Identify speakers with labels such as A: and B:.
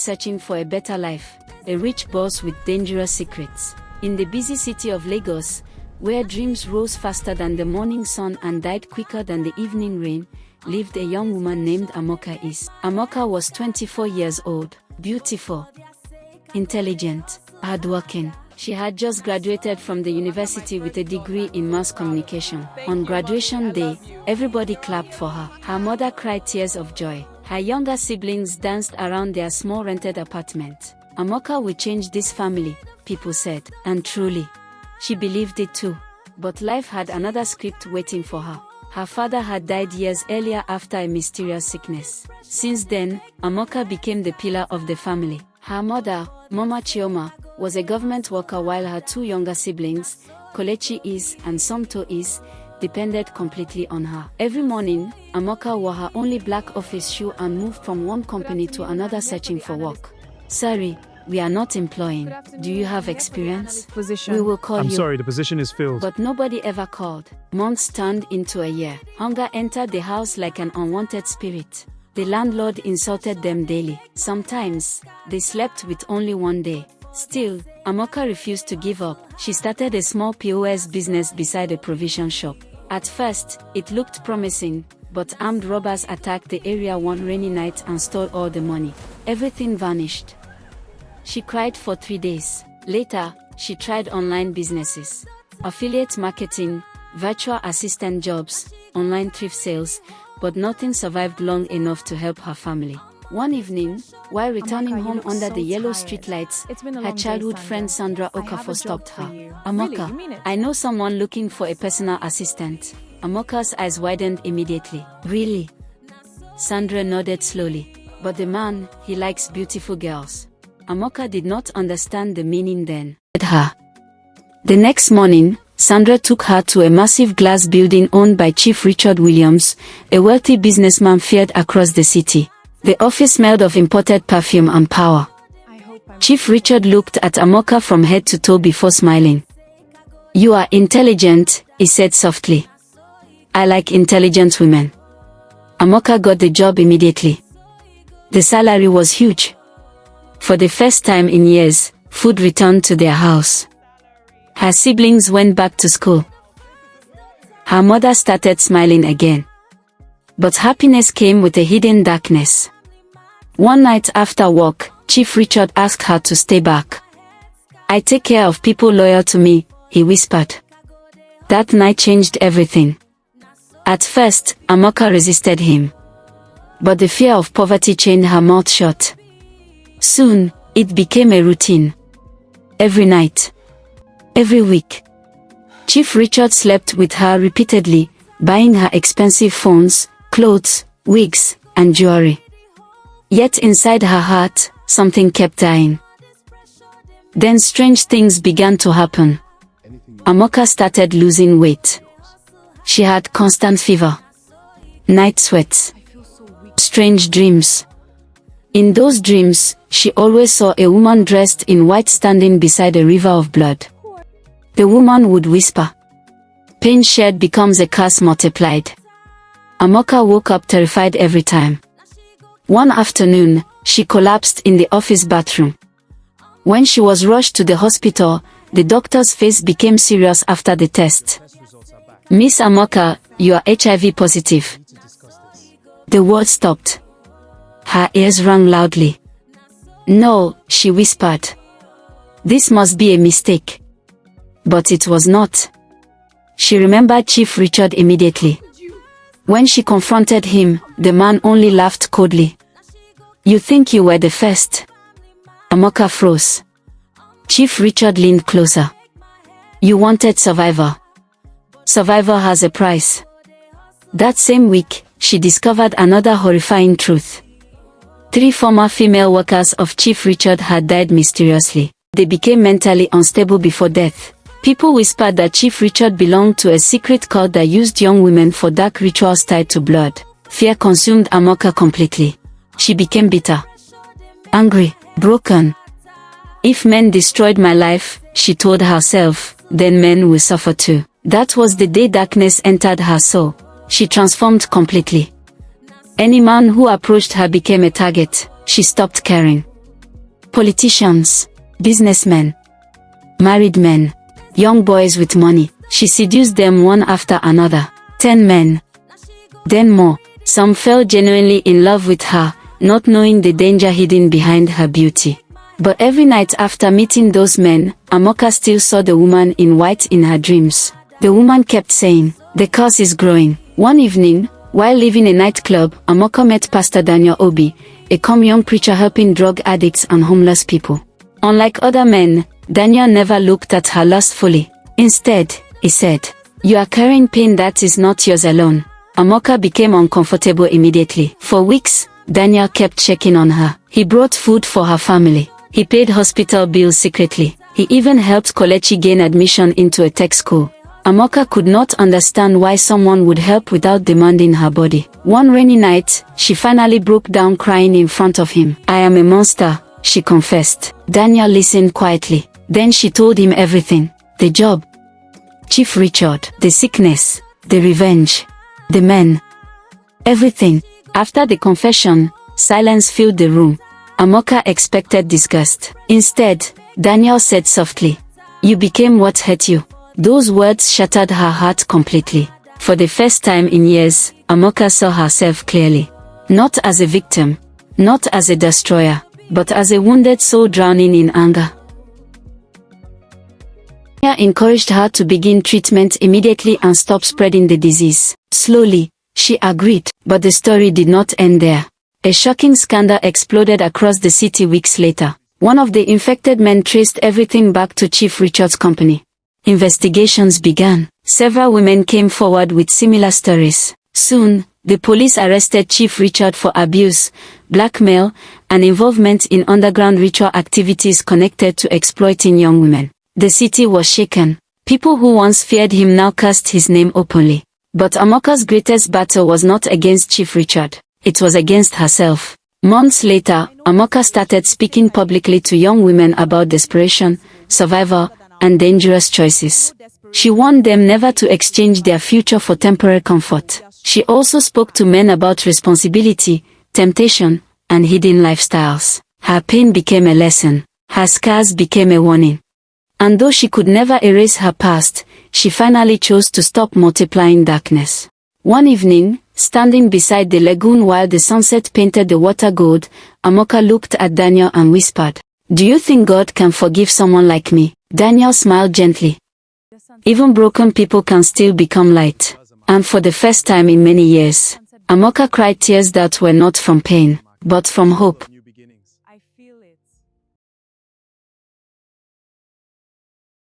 A: searching for a better life, a rich boss with dangerous secrets. In the busy city of Lagos, where dreams rose faster than the morning sun and died quicker than the evening rain, lived a young woman named Amaka. Amaka was 24 years old, beautiful, intelligent, hardworking. She had just graduated from the university with a degree in mass communication. On graduation day, everybody clapped for her. Her mother cried tears of joy. Her younger siblings danced around their small rented apartment. Amaka will change this family, people said. And truly, she believed it too. But life had another script waiting for her. Her father had died years earlier after a mysterious sickness. Since then, Amaka became the pillar of the family. Her mother, Mama Chioma, was a government worker while her two younger siblings, Kolechi and Somto depended completely on her. Every morning, Amaka wore her only black office shoe and moved from one company to another searching for work. Sorry, we are not employing. Do you have experience? We will call you.
B: I'm sorry, the position is filled.
A: But nobody ever called. Months turned into a year. Hunger entered the house like an unwanted spirit. The landlord insulted them daily. Sometimes, they slept with only one day. Still, Amaka refused to give up. She started a small POS business beside a provision shop. At first, it looked promising, but armed robbers attacked the area one rainy night and stole all the money. Everything vanished. She cried for 3 days. Later, she tried online businesses, affiliate marketing, virtual assistant jobs, online thrift sales, but nothing survived long enough to help her family. One evening, while returning home under the yellow streetlights, her childhood friend Sandra Okafor stopped her. Amaka, I know someone looking for a personal assistant. Amaka's eyes widened immediately. Really? Sandra nodded slowly. But the man, he likes beautiful girls. Amaka did not understand the meaning then. The next morning, Sandra took her to a massive glass building owned by Chief Richard Williams, a wealthy businessman feared across the city. The office smelled of imported perfume and power. Chief Richard looked at Amaka from head to toe before smiling. You are intelligent, he said softly. I like intelligent women. Amaka got the job immediately. The salary was huge. For the first time in years, food returned to their house. Her siblings went back to school. Her mother started smiling again. But happiness came with a hidden darkness. One night after work, Chief Richard asked her to stay back. I take care of people loyal to me, he whispered. That night changed everything. At first, Amaka resisted him. But the fear of poverty chained her mouth shut. Soon, it became a routine. Every night. Every week. Chief Richard slept with her repeatedly, buying her expensive phones, clothes, wigs, and jewelry. Yet inside her heart, something kept dying. Then strange things began to happen. Amaka started losing weight. She had constant fever, night sweats, strange dreams. In those dreams, she always saw a woman dressed in white standing beside a river of blood. The woman would whisper. Pain shared becomes a curse multiplied. Amaka woke up terrified every time. One afternoon, she collapsed in the office bathroom. When she was rushed to the hospital, the doctor's face became serious after the test. Miss Amaka, you are HIV positive. The word stopped. Her ears rang loudly. No, she whispered. This must be a mistake. But it was not. She remembered Chief Richard immediately. When she confronted him, the man only laughed coldly. You think you were the first? Amaka froze. Chief Richard leaned closer. You wanted survivor. Survivor has a price. That same week, she discovered another horrifying truth. 3 former female workers of Chief Richard had died mysteriously. They became mentally unstable before death. People whispered that Chief Richard belonged to a secret cult that used young women for dark rituals tied to blood. Fear consumed Amaka completely. She became bitter, angry, broken. If men destroyed my life, she told herself, then men will suffer too. That was the day darkness entered her soul. She transformed completely. Any man who approached her became a target. She stopped caring. Politicians, businessmen, married men, young boys with money. She seduced them one after another. 10 men. Then more. Some fell genuinely in love with her, not knowing the danger hidden behind her beauty. But every night after meeting those men, Amaka still saw the woman in white in her dreams. The woman kept saying, "The curse is growing." One evening, while leaving a nightclub, Amaka met Pastor Daniel Obi, a calm young preacher helping drug addicts and homeless people. Unlike other men, Daniel never looked at her lustfully. Instead, he said, "You are carrying pain that is not yours alone." Amaka became uncomfortable immediately. For weeks, Daniel kept checking on her. He brought food for her family. He paid hospital bills secretly. He even helped Kolechi gain admission into a tech school. Amaka could not understand why someone would help without demanding her body. One rainy night, she finally broke down crying in front of him. "I am a monster," she confessed. Daniel listened quietly. Then she told him everything. The job, Chief Richard, the sickness, the revenge, the men. Everything. After the confession, silence filled the room. Amaka expected disgust. Instead, Daniel said softly, "You became what hurt you." Those words shattered her heart completely. For the first time in years, Amaka saw herself clearly. Not as a victim, not as a destroyer, but as a wounded soul drowning in anger. Daniel encouraged her to begin treatment immediately and stop spreading the disease. Slowly, she agreed, but the story did not end there. A shocking scandal exploded across the city weeks later. One of the infected men traced everything back to Chief Richard's company. Investigations began. Several women came forward with similar stories. Soon, the police arrested Chief Richard for abuse, blackmail, and involvement in underground ritual activities connected to exploiting young women. The city was shaken. People who once feared him now cursed his name openly. But Amaka's greatest battle was not against Chief Richard. It was against herself. Months later, Amaka started speaking publicly to young women about desperation, survival, and dangerous choices. She warned them never to exchange their future for temporary comfort. She also spoke to men about responsibility, temptation, and hidden lifestyles. Her pain became a lesson. Her scars became a warning. And though she could never erase her past, she finally chose to stop multiplying darkness. One evening, standing beside the lagoon while the sunset painted the water gold, Amaka looked at Daniel and whispered, "Do you think God can forgive someone like me?" Daniel smiled gently. Even broken people can still become light. And for the first time in many years, Amaka cried tears that were not from pain, but from hope.